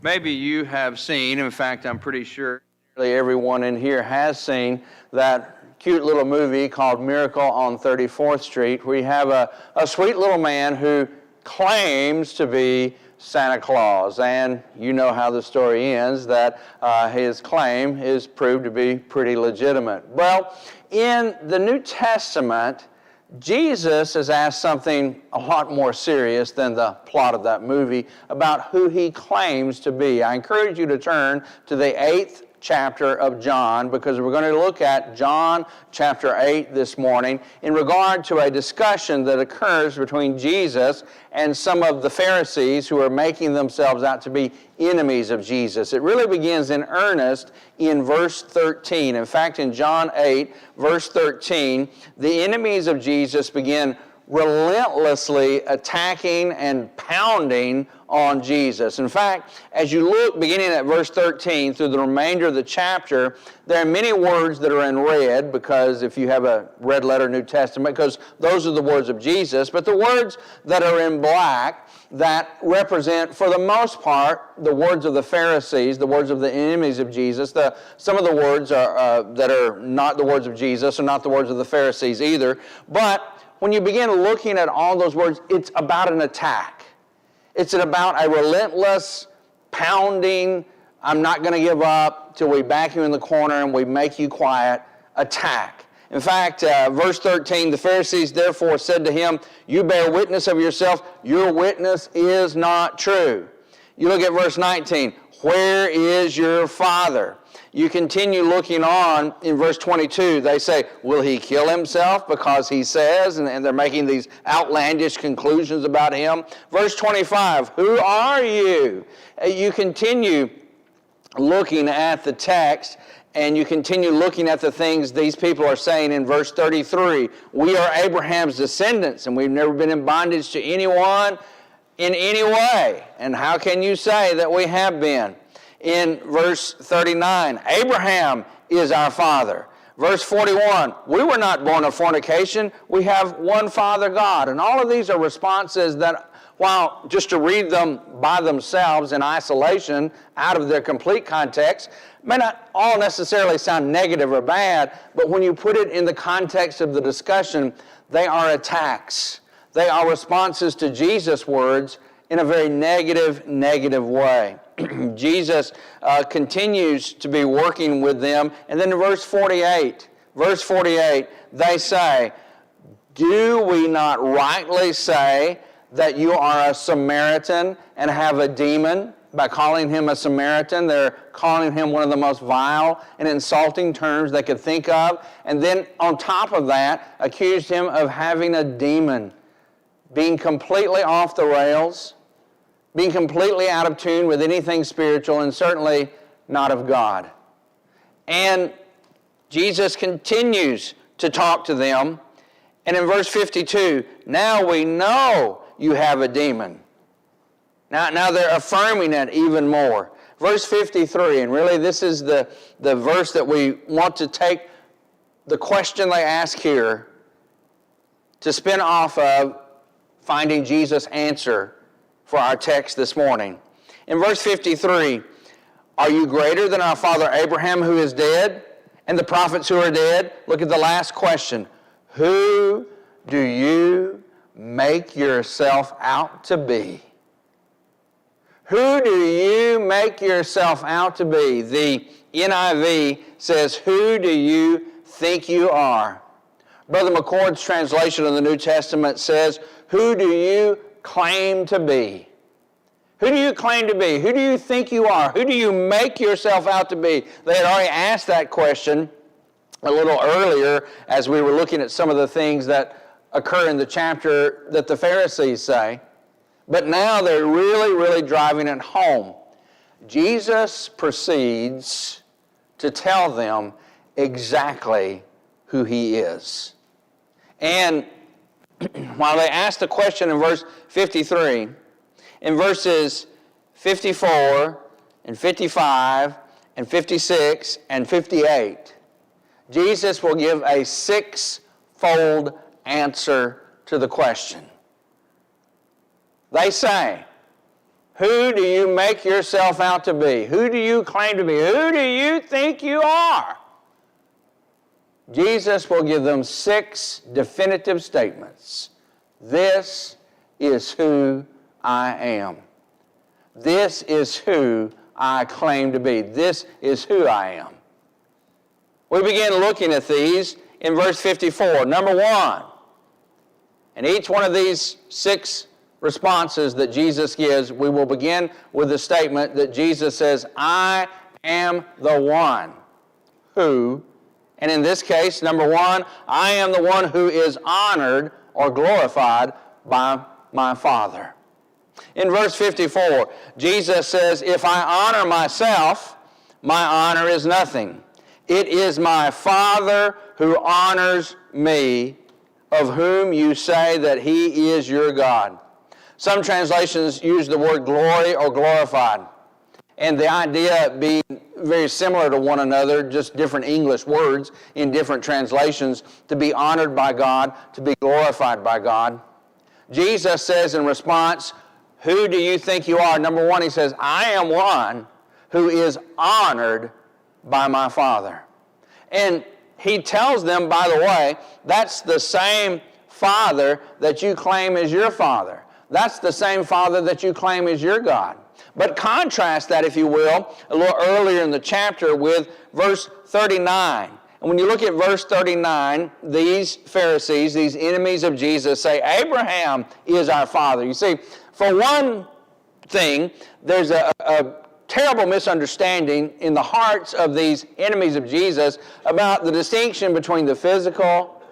Maybe you have seen, in fact, I'm pretty sure nearly everyone in here has seen that cute little movie called Miracle on 34th Street, where you have a sweet little man who claims to be Santa Claus. And you know how the story ends, that his claim is proved to be pretty legitimate. Well, in the New Testament, Jesus has asked something a lot more serious than the plot of that movie about who he claims to be. I encourage you to turn to the 8th chapter of John, because we're going to look at John chapter 8 this morning in regard to a discussion that occurs between Jesus and some of the Pharisees who are making themselves out to be enemies of Jesus. It really begins in earnest in verse 13. In fact, in John 8, verse 13, the enemies of Jesus begin relentlessly attacking and pounding on Jesus. In fact, as you look beginning at verse 13 through the remainder of the chapter, there are many words that are in red, because if you have a red letter New Testament, because those are the words of Jesus, but the words that are in black that represent, for the most part, the words of the Pharisees, the words of the enemies of Jesus. Some of the words that are not the words of Jesus are not the words of the Pharisees either, but when you begin looking at all those words, it's about an attack. It's about a relentless pounding, I'm not going to give up till we back you in the corner and we make you quiet, attack. In fact, verse 13, the Pharisees therefore said to him, "You bear witness of yourself, your witness is not true." You look at verse 19, "Where is your Father?" You continue looking on in verse 22. They say, "Will he kill himself because he says," and they're making these outlandish conclusions about him. Verse 25, "Who are you?" You continue looking at the text, and you continue looking at the things these people are saying in verse 33. "We are Abraham's descendants, and we've never been in bondage to anyone in any way. And how can you say that we have been?" In verse 39, "Abraham is our father." Verse 41, "We were not born of fornication. We have one Father, God." And all of these are responses that, while just to read them by themselves in isolation, out of their complete context, may not all necessarily sound negative or bad, but when you put it in the context of the discussion, they are attacks. They are responses to Jesus' words in a very negative way. Jesus continues to be working with them. And then in verse 48, they say, "Do we not rightly say that you are a Samaritan and have a demon?" By calling him a Samaritan, they're calling him one of the most vile and insulting terms they could think of. And then on top of that, accused him of having a demon, being completely off the rails, being completely out of tune with anything spiritual, and certainly not of God. And Jesus continues to talk to them. And in verse 52, "Now we know you have a demon." Now they're affirming it even more. Verse 53, and really this is the verse that we want to take the question they ask here to spin off of finding Jesus' answer for our text this morning. In verse 53, "Are you greater than our father Abraham, who is dead, and the prophets who are dead?" Look at the last question. "Who do you make yourself out to be?" Who do you make yourself out to be? The NIV says, "Who do you think you are?" Brother McCord's translation of the New Testament says, "Who do you claim to be?" Who do you claim to be? Who do you think you are? Who do you make yourself out to be? They had already asked that question a little earlier as we were looking at some of the things that occur in the chapter that the Pharisees say. But now they're really driving it home. Jesus proceeds to tell them exactly who he is. And while they ask the question in verse 53, in verses 54 and 55 and 56 and 58, Jesus will give a six-fold answer to the question. They say, Who do you make yourself out to be? Who do you claim to be? Who do you think you are? Jesus will give them 6 definitive statements. This is who I am. This is who I claim to be. This is who I am. We begin looking at these in verse 54. Number 1, and each one of these 6 responses that Jesus gives, we will begin with the statement that Jesus says, I am the one who, and in this case, number 1, I am the one who is honored or glorified by my Father. In verse 54, Jesus says, if I honor myself, my honor is nothing. It is my Father who honors me, of whom you say that he is your God. Some translations use the word glory or glorified, and the idea being very similar to one another, just different English words in different translations, to be honored by God, to be glorified by God. Jesus says in response, who do you think you are? Number 1, he says, I am one who is honored by my Father. And he tells them, by the way, that's the same Father that you claim as your Father. That's the same Father that you claim as your God. But contrast that, if you will, a little earlier in the chapter with verse 39. And when you look at verse 39, these Pharisees, these enemies of Jesus, say, Abraham is our father. You see, for one thing, there's a terrible misunderstanding in the hearts of these enemies of Jesus about the distinction between the physical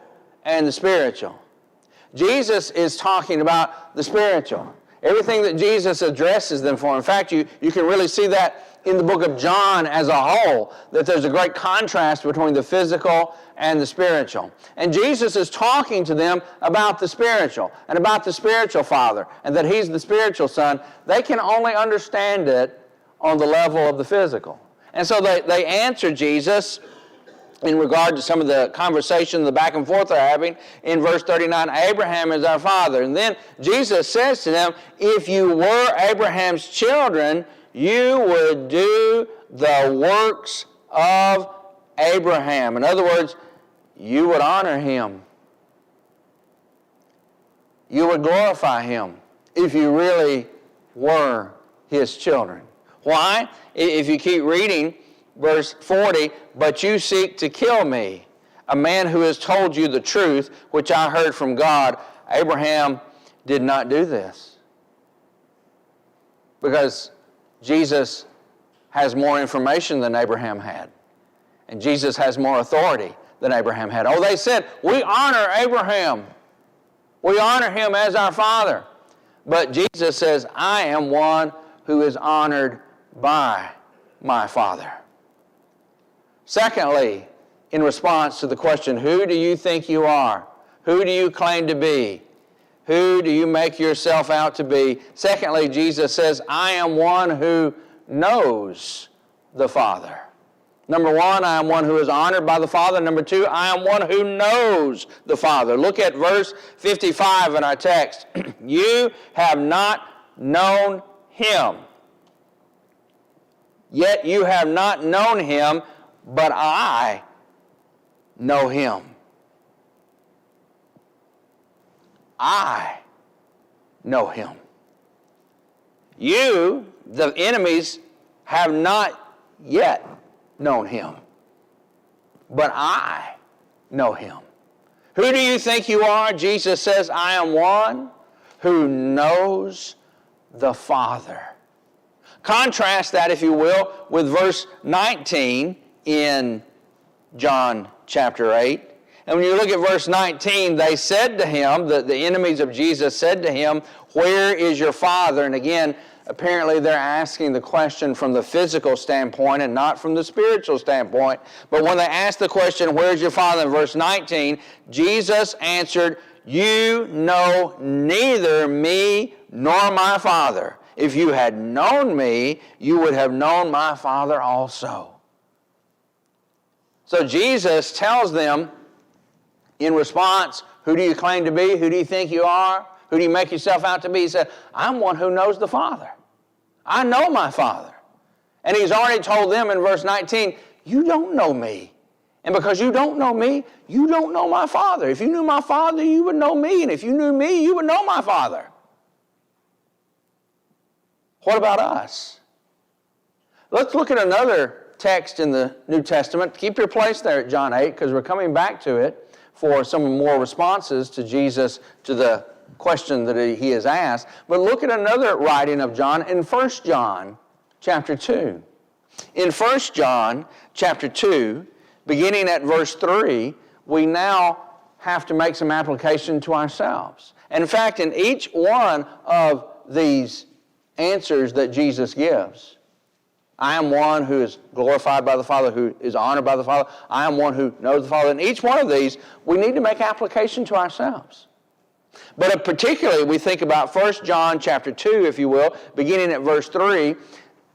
and the spiritual. Jesus is talking about the spiritual. Everything that Jesus addresses them for. In fact, you can really see that in the book of John as a whole, that there's a great contrast between the physical and the spiritual. And Jesus is talking to them about the spiritual and about the spiritual Father and that he's the spiritual Son. They can only understand it on the level of the physical. And so they answer Jesus in regard to some of the conversation, the back and forth they're having, in verse 39, Abraham is our father. And then Jesus says to them, if you were Abraham's children, you would do the works of Abraham. In other words, you would honor him. You would glorify him if you really were his children. Why? If you keep reading, verse 40, but you seek to kill me, a man who has told you the truth, which I heard from God. Abraham did not do this. Because Jesus has more information than Abraham had. And Jesus has more authority than Abraham had. Oh, they said, we honor Abraham. We honor him as our father. But Jesus says, I am one who is honored by my Father. Secondly, in response to the question, who do you think you are? Who do you claim to be? Who do you make yourself out to be? Secondly, Jesus says, I am one who knows the Father. Number 1, I am one who is honored by the Father. Number 2, I am one who knows the Father. Look at verse 55 in our text. You have not known him. Yet you have not known him, but I know him. I know him. You, the enemies, have not yet known him, but I know him. Who do you think you are? Jesus says, I am one who knows the Father. Contrast that, if you will, with verse 19 in John chapter 8. And when you look at verse 19, they said to him, the enemies of Jesus said to him, where is your Father? And again, apparently they're asking the question from the physical standpoint and not from the spiritual standpoint. But when they asked the question, where is your Father? In verse 19, Jesus answered, you know neither me nor my Father. If you had known me, you would have known my Father also. So Jesus tells them in response, who do you claim to be? Who do you think you are? Who do you make yourself out to be? He said, I'm one who knows the Father. I know my Father. And he's already told them in verse 19, you don't know me. And because you don't know me, you don't know my Father. If you knew my Father, you would know me. And if you knew me, you would know my Father. What about us? Let's look at another text in the New Testament. Keep your place there at John 8, because we're coming back to it for some more responses to Jesus, to the question that he has asked. But look at another writing of John in 1 John chapter 2. In 1 John chapter 2, beginning at verse 3, we now have to make some application to ourselves. And in fact, in each one of these answers that Jesus gives, I am one who is glorified by the Father, who is honored by the Father. I am one who knows the Father. In each one of these, we need to make application to ourselves. But particularly, we think about 1 John chapter 2, if you will, beginning at verse 3.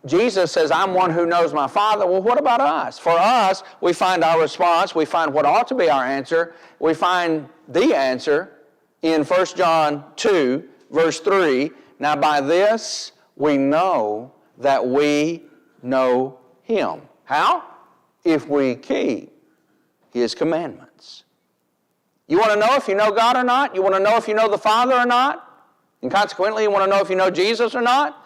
Jesus says, I'm one who knows my Father. Well, what about us? For us, we find our response. We find what ought to be our answer. We find the answer in 1 John 2, verse 3. Now, by this we know that we know Him. How? If we keep His commandments. You want to know if you know God or not? You want to know if you know the Father or not? And consequently, you want to know if you know Jesus or not?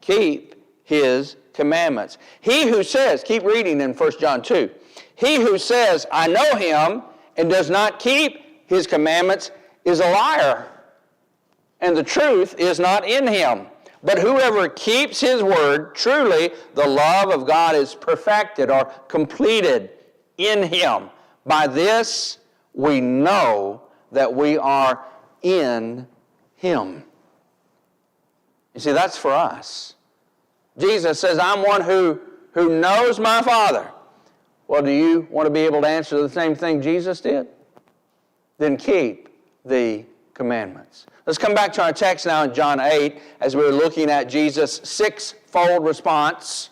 Keep His commandments. He who says, keep reading in 1 John 2, he who says, I know Him, and does not keep His commandments is a liar, and the truth is not in him. But whoever keeps His word, truly the love of God is perfected or completed in him. By this we know that we are in Him. You see, that's for us. Jesus says, I'm one who knows my Father. Well, do you want to be able to answer the same thing Jesus did? Then keep the commandments. Let's come back to our text now in John 8 as we're looking at Jesus' sixfold response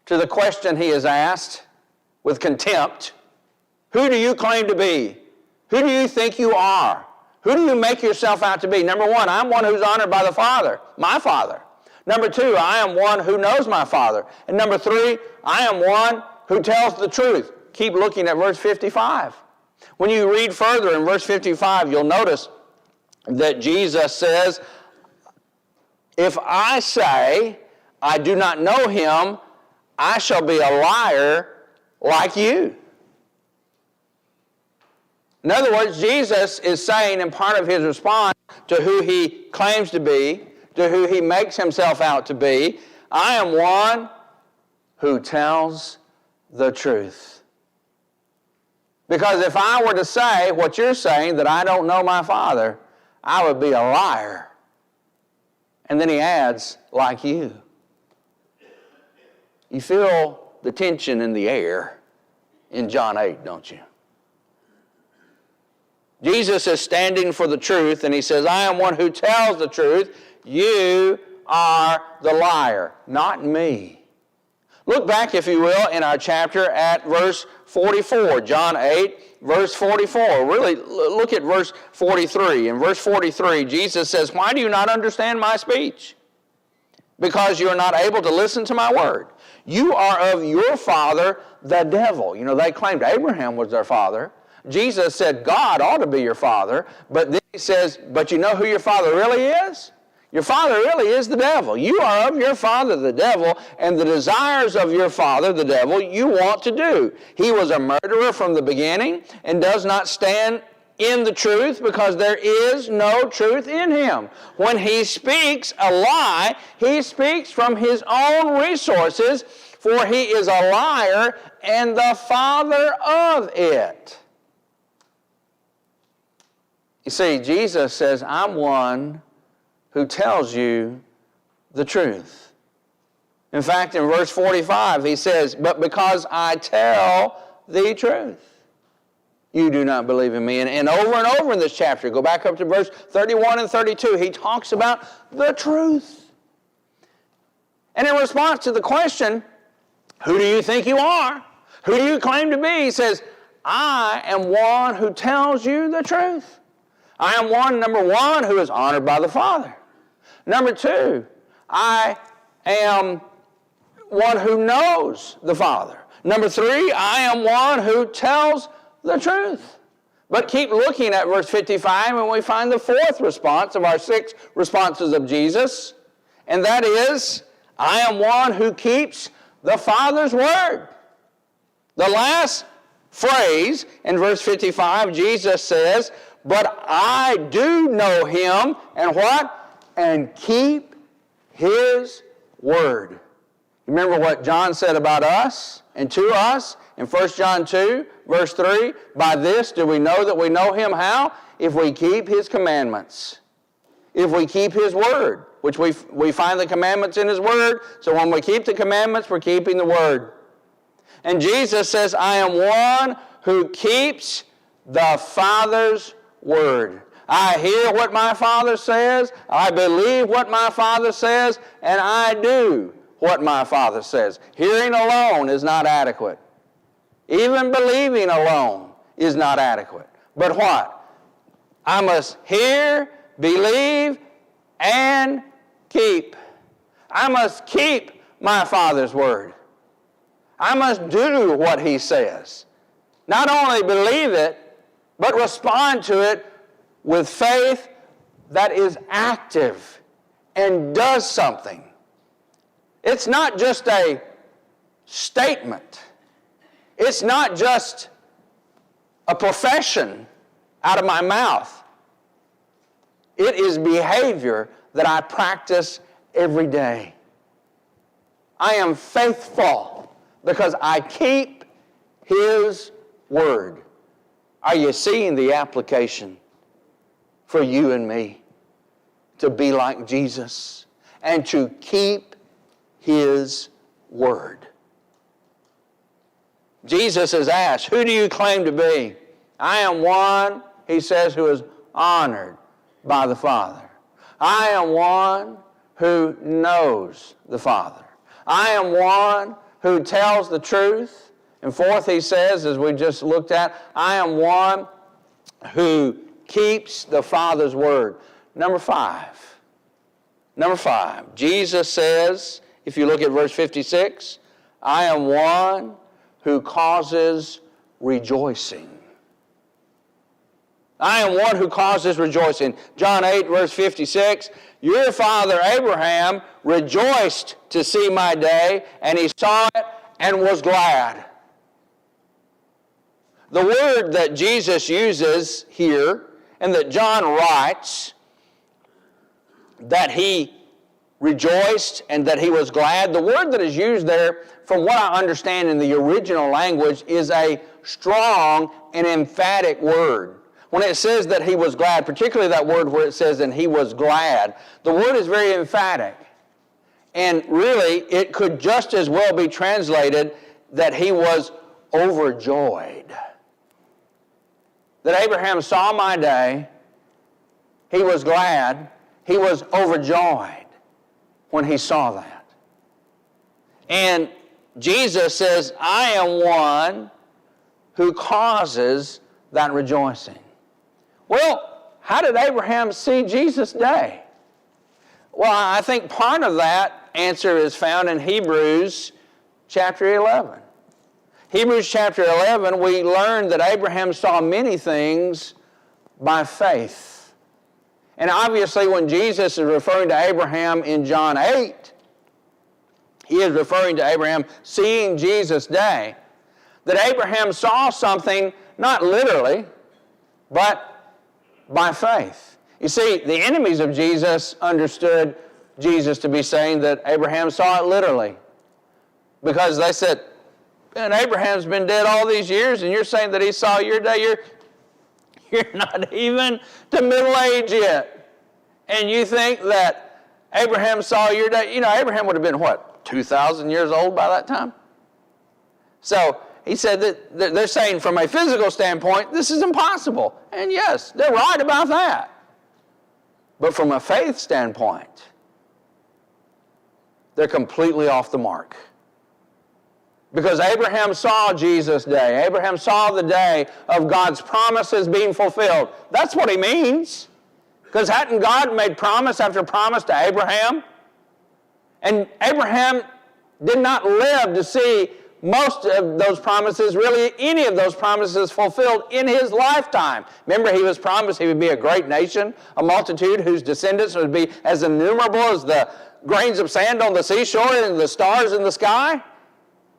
to the question He is asked with contempt. Who do you claim to be? Who do you think you are? Who do you make yourself out to be? Number one, I'm one who's honored by the Father, my Father. Number two, I am one who knows my Father. And number three, I am one who tells the truth. Keep looking at verse 55. When you read further in verse 55, you'll notice that Jesus says, if I say I do not know Him, I shall be a liar like you. In other words, Jesus is saying in part of His response to who He claims to be, to who He makes Himself out to be, I am one who tells the truth. Because if I were to say what you're saying, that I don't know my Father, I would be a liar. And then He adds, like you. You feel the tension in the air in John 8, don't you? Jesus is standing for the truth, and He says, I am one who tells the truth. You are the liar, not me. Look back, if you will, in our chapter at verse 44, John 8, verse 44. Really, look at verse 43. In verse 43, Jesus says, why do you not understand my speech? Because you are not able to listen to my word. You are of your father, the devil. You know, they claimed Abraham was their father. Jesus said God ought to be your father. But then He says, but you know who your father really is? Your father really is the devil. You are of your father, the devil, and the desires of your father, the devil, you want to do. He was a murderer from the beginning and does not stand in the truth because there is no truth in him. When he speaks a lie, he speaks from his own resources, for he is a liar and the father of it. You see, Jesus says, I'm one who tells you the truth. In fact, in verse 45, He says, but because I tell the truth, you do not believe in me. And over in this chapter, go back up to verse 31 and 32, He talks about the truth. And in response to the question, who do you think you are? Who do you claim to be? He says, I am one who tells you the truth. I am one, number one, who is honored by the Father. Number two, I am one who knows the Father. Number 3, I am one who tells the truth. But keep looking at verse 55 and we find the 4th response of our 6 responses of Jesus. And that is, I am one who keeps the Father's word. The last phrase in verse 55, Jesus says, but I do know him, and what? And keep his word. Remember what John said about us and to us in 1 John 2, verse 3, by this do we know that we know him how? If we keep his commandments. If we keep his word, which we find the commandments in his word, so when we keep the commandments, we're keeping the word. And Jesus says, I am one who keeps the Father's word. I hear what my Father says, I believe what my Father says, and I do what my Father says. Hearing alone is not adequate. Even believing alone is not adequate. But what? I must hear, believe, and keep. I must keep my Father's word. I must do what he says. Not only believe it, but respond to it with faith that is active and does something. It's not just a statement. It's not just a profession out of my mouth. It is behavior that I practice every day. I am faithful because I keep his word. Are you seeing the application for you and me to be like Jesus and to keep his word? Jesus is asked, who do you claim to be? I am one, he says, who is honored by the Father. I am one who knows the Father. I am one who tells the truth. And 4th, he says, as we just looked at, I am one who keeps the Father's word. Number 5, Jesus says, if you look at verse 56, I am one who causes rejoicing. I am one who causes rejoicing. John 8, verse 56, your father Abraham rejoiced to see my day, and he saw it and was glad. The word that Jesus uses here, and that John writes, that he rejoiced and that he was glad, the word that is used there, from what I understand in the original language, is a strong and emphatic word. When it says that he was glad, particularly that word where it says, and he was glad, the word is very emphatic. And really, it could just as well be translated that he was overjoyed. That Abraham saw my day, he was glad, he was overjoyed when he saw that. And Jesus says, I am one who causes that rejoicing. Well, how did Abraham see Jesus' day? Well, I think part of that answer is found in Hebrews chapter 11. Hebrews chapter 11, we learn that Abraham saw many things by faith. And obviously when Jesus is referring to Abraham in John 8, he is referring to Abraham seeing Jesus' day. That Abraham saw something, not literally, but by faith. You see, the enemies of Jesus understood Jesus to be saying that Abraham saw it literally. Because they said, and Abraham's been dead all these years, and you're saying that he saw your day. You're not even to middle age yet. And you think that Abraham saw your day. You know, Abraham would have been, what, 2,000 years old by that time? So he said that they're saying from a physical standpoint, this is impossible. And yes, they're right about that. But from a faith standpoint, they're completely off the mark. Because Abraham saw Jesus' day. Abraham saw the day of God's promises being fulfilled. That's what he means. Because hadn't God made promise after promise to Abraham? And Abraham did not live to see most of those promises, really any of those promises fulfilled in his lifetime. Remember, he was promised he would be a great nation, a multitude whose descendants would be as innumerable as the grains of sand on the seashore and the stars in the sky.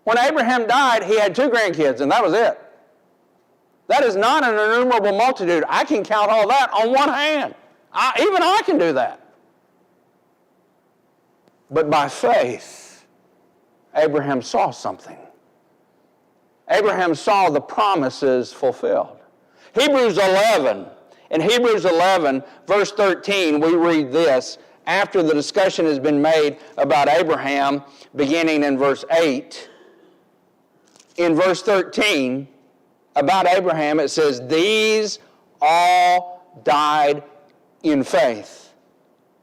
When Abraham died, he had 2 grandkids, and that was it. That is not an innumerable multitude. I can count all that on one hand. Even I can do that. But by faith, Abraham saw something. Abraham saw the promises fulfilled. Hebrews 11. In Hebrews 11, verse 13, we read this, after the discussion has been made about Abraham, beginning in verse 8. In verse 13, about Abraham, it says, these all died in faith,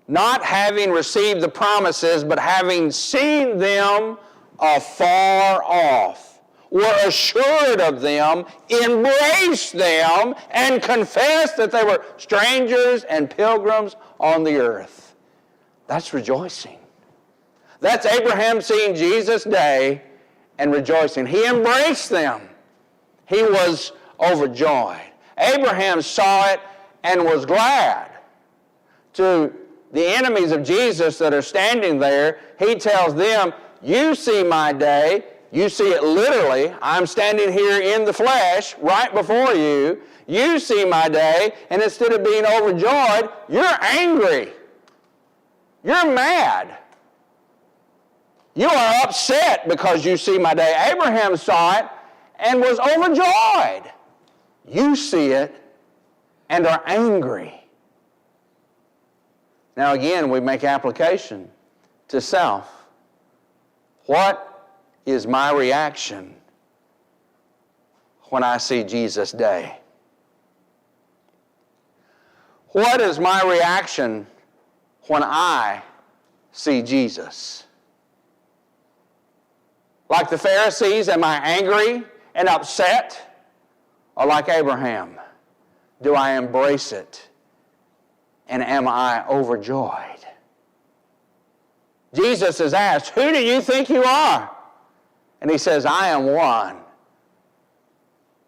not having received the promises, but having seen them afar off, were assured of them, embraced them, and confessed that they were strangers and pilgrims on the earth. That's rejoicing. That's Abraham seeing Jesus' day and rejoicing. He embraced them. He was overjoyed. Abraham saw it and was glad. To the enemies of Jesus that are standing there, he tells them, you see my day. You see it literally. I'm standing here in the flesh right before you. You see my day, and instead of being overjoyed, you're angry. You're mad. You are upset because you see my day. Abraham saw it and was overjoyed. You see it and are angry. Now again, we make application to self. What is my reaction when I see Jesus' day? What is my reaction when I see Jesus? Like the Pharisees, am I angry and upset? Or like Abraham, do I embrace it? And am I overjoyed? Jesus is asked, who do you think you are? And he says, I am one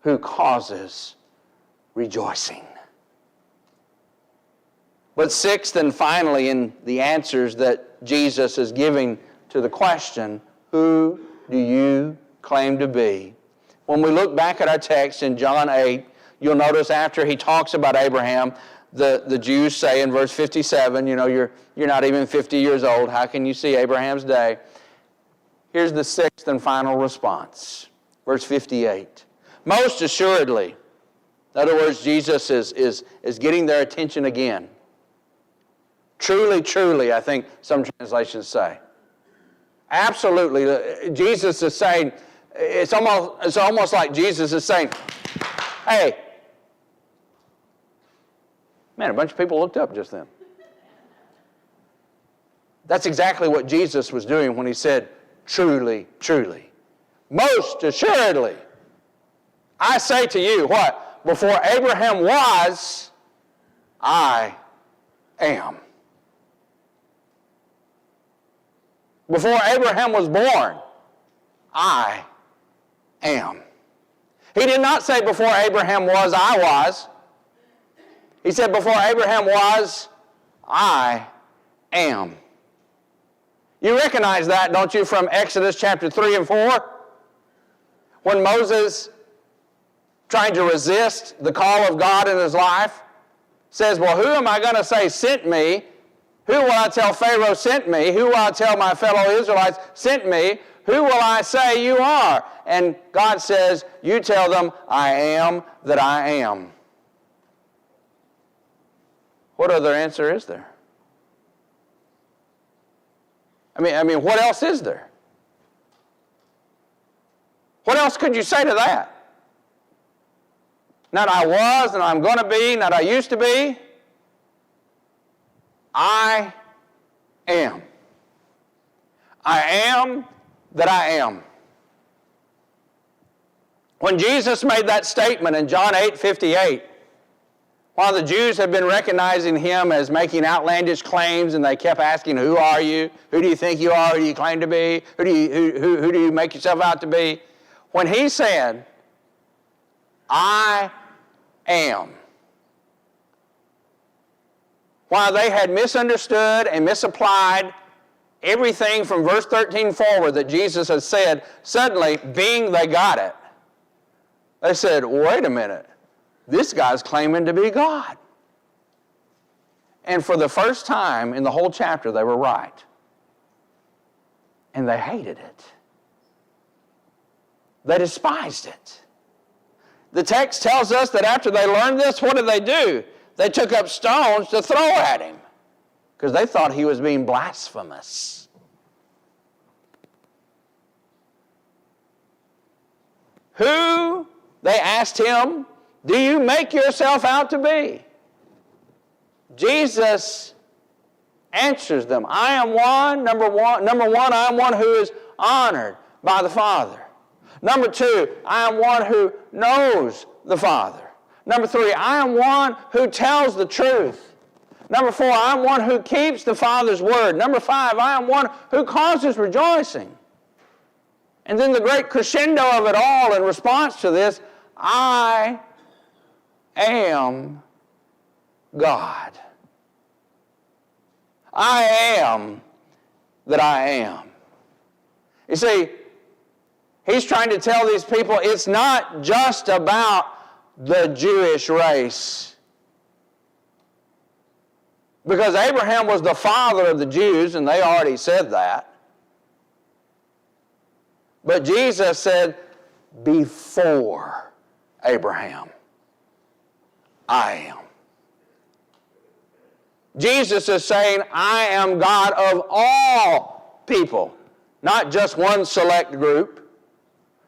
who causes rejoicing. But sixth and finally, in the answers that Jesus is giving to the question, who do you claim to be? When we look back at our text in John 8, you'll notice after he talks about Abraham, the Jews say in verse 57, you're not even 50 years old. How can you see Abraham's day? Here's the sixth and final response. Verse 58. Most assuredly. In other words, Jesus is getting their attention again. Truly, truly, I think some translations say. Absolutely. Jesus is saying, it's almost like Jesus is saying, hey, man, a bunch of people looked up just then. That's exactly what Jesus was doing when he said, truly, truly. Most assuredly, I say to you, what? Before Abraham was, I am. Before Abraham was born, I am. He did not say before Abraham was, I was. He said before Abraham was, I am. You recognize that, don't you, from Exodus chapter 3 and 4? When Moses, trying to resist the call of God in his life, says, well, who am I going to say sent me? Who will I tell Pharaoh sent me? Who will I tell my fellow Israelites sent me? Who will I say you are? And God says, you tell them, I am that I am. What other answer is there? I mean, what else is there? What else could you say to that? Not I was, not I'm going to be, not I used to be. I am. I am that I am. When Jesus made that statement in John 8:58, While the Jews had been recognizing him as making outlandish claims, and they kept asking, who are you? Who do you think you are? Who do you claim to be? Who do you make yourself out to be? When he said, I am, while they had misunderstood and misapplied everything from verse 13 forward that Jesus had said, suddenly, being they got it, they said, wait a minute. This guy's claiming to be God. And for the first time in the whole chapter, they were right. And they hated it. They despised it. The text tells us that after they learned this, what did they do? They took up stones to throw at him because they thought he was being blasphemous. Who, they asked him, do you make yourself out to be? Jesus answers them. I am one, number one, I am one who is honored by the Father. Number two, I am one who knows the Father. Number three, I am one who tells the truth. Number four, I am one who keeps the Father's word. Number five, I am one who causes rejoicing. And then the great crescendo of it all in response to this, I am God. I am that I am. You see, he's trying to tell these people it's not just about the Jewish race. Because Abraham was the father of the Jews, and they already said that. But Jesus said, before Abraham, I am. Jesus is saying, I am God of all people, not just one select group,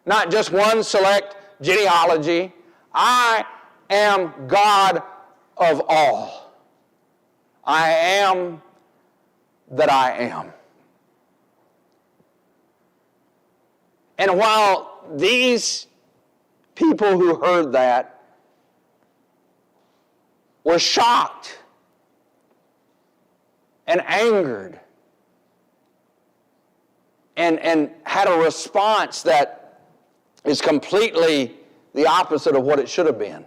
not just one select genealogy. I am God of all. I am that I am. And while these people who heard that were shocked and angered and had a response that is completely the opposite of what it should have been.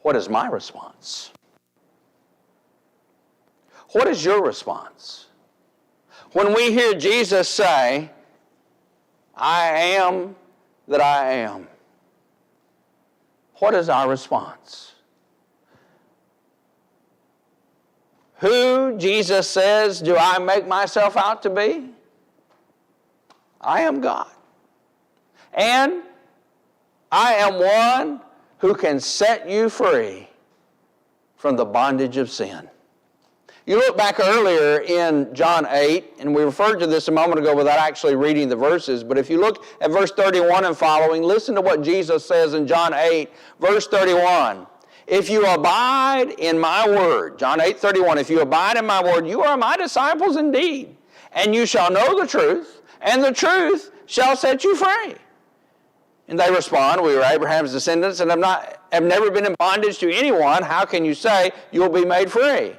What is my response? What is your response? When we hear Jesus say, I am that I am, what is our response? Who, Jesus says, do I make myself out to be? I am God. And I am one who can set you free from the bondage of sin. You look back earlier in John 8, and we referred to this a moment ago without actually reading the verses, but if you look at verse 31 and following, listen to what Jesus says in John 8, verse 31. If you abide in my word, John 8:31, if you abide in my word, you are my disciples indeed, and you shall know the truth, and the truth shall set you free. And they respond, we are Abraham's descendants and have never been in bondage to anyone. How can you say you'll be made free?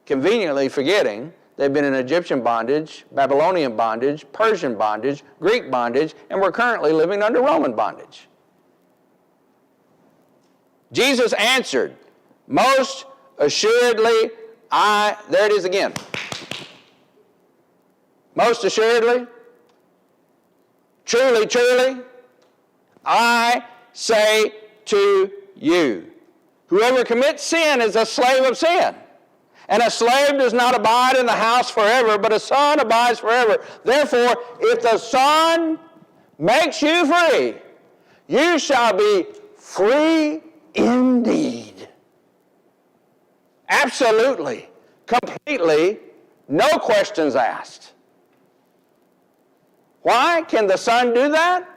Conveniently forgetting they've been in Egyptian bondage, Babylonian bondage, Persian bondage, Greek bondage, and we're currently living under Roman bondage. Jesus answered, most assuredly, there it is again. Most assuredly, truly, truly, I say to you, whoever commits sin is a slave of sin. And a slave does not abide in the house forever, but a son abides forever. Therefore, if the Son makes you free, you shall be free indeed. Absolutely, completely, no questions asked. Why can the Son do that?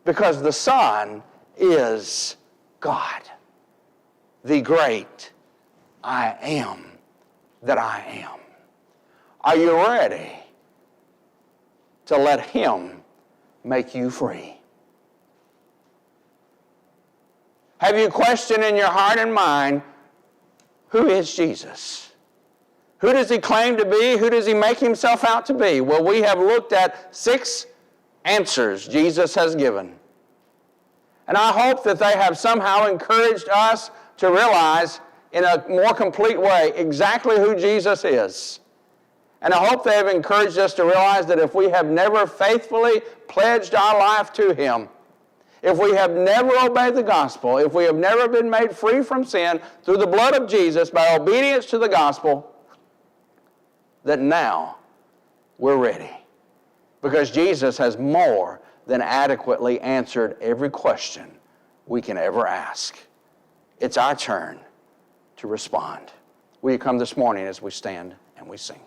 Because the Son is God, the great I am that I am. Are you ready to let Him make you free? Have you questioned in your heart and mind, who is Jesus? Who does he claim to be? Who does he make himself out to be? Well, we have looked at 6 answers Jesus has given. And I hope that they have somehow encouraged us to realize in a more complete way exactly who Jesus is. And I hope they have encouraged us to realize that if we have never faithfully pledged our life to him, if we have never obeyed the gospel, if we have never been made free from sin through the blood of Jesus by obedience to the gospel, that now we're ready. Because Jesus has more than adequately answered every question we can ever ask. It's our turn to respond. Will you come this morning as we stand and we sing?